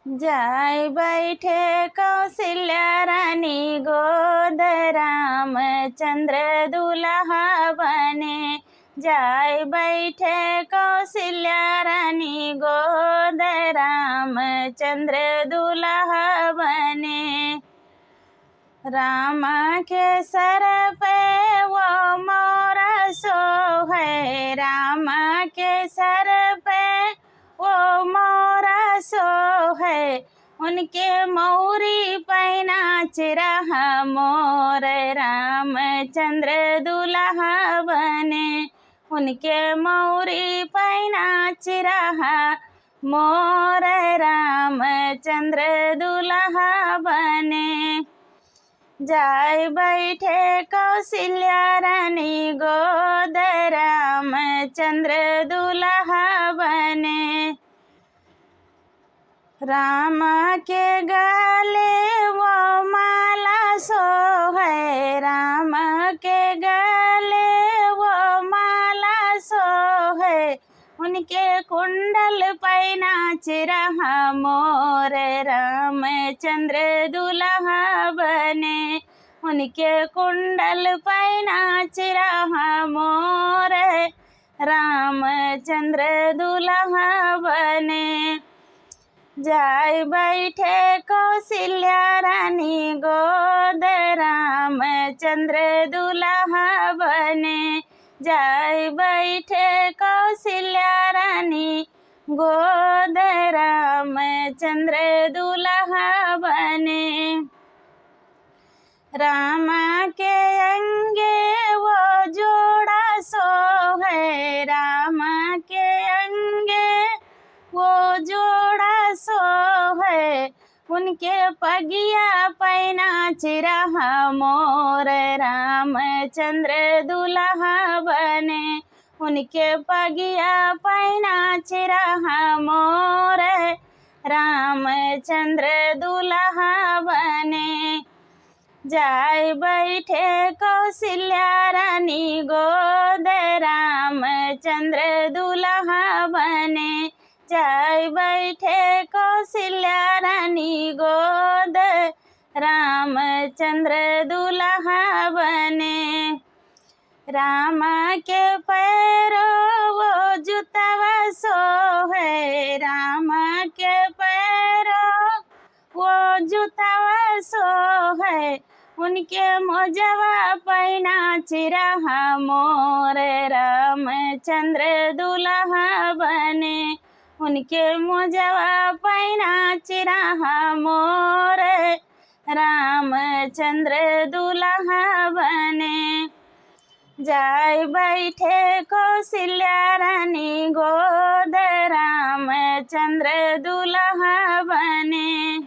जाय बैठे कौशल्या रानी गोद रामचंद्र दुल्हा बने। जाय बैठे कौशल्या रानी गोद रामचंद्र दुल्हा बने। राम के सर पे वो मोरा सोहे, राम के सर पे वो मोरा सोहे। उनके मौरी पैना चिरहा मोर रामचंद्र दुल्हा बने। उनके मौरी पैना चिरहा मोर रामचंद्र दुल्हा बने। जाय बैठे कौशल्या रानी गोद रामचंद्र दुल्हा बने। राम के गले वो माला सोहे, राम के गले वो माला सोहे। उनके कुंडल पैना चिरहा मोर रामचंद्र दुल्हा बने। उनके कुंडल पैना चिरहा मोर रामचंद्र दुल्हा बने। जाय बैठे कौशल्या रानी गोद रामचंद्र दुल्हा बने। जाय बैठे कौशल्या रानी गोद रामचंद्र दुल्हा बने। राम के अंगे वो जोड़ा सोहे, राम के अंगे वो जोड़ा सोहे। उनके पगिया पैना चिरहा मोर रामचंद्र दुल्हा बने। उनके पगिया पैना चिरहा मोर रामचंद्र दुल्हा बने। जाय बैठे कौशल्या रानी गोद रामचंद्र दुल्हा बने। जाय बैठे कौशल्या रानी गोद रामचंद्र दुल्हा बने। राम के पैरों वो जुतवा सोहे, राम के पैरों वो जुतवा सोहे। उनके मोजवा पैना चिरहा मोर रामचंद्र दुल्हा बने। उनके मोजवा पैना चिरहा मोर रामचंद्र दुल्हा बने। जाय बैठे कौशल्या रानी गोद रामचंद्र दुल्हा बने।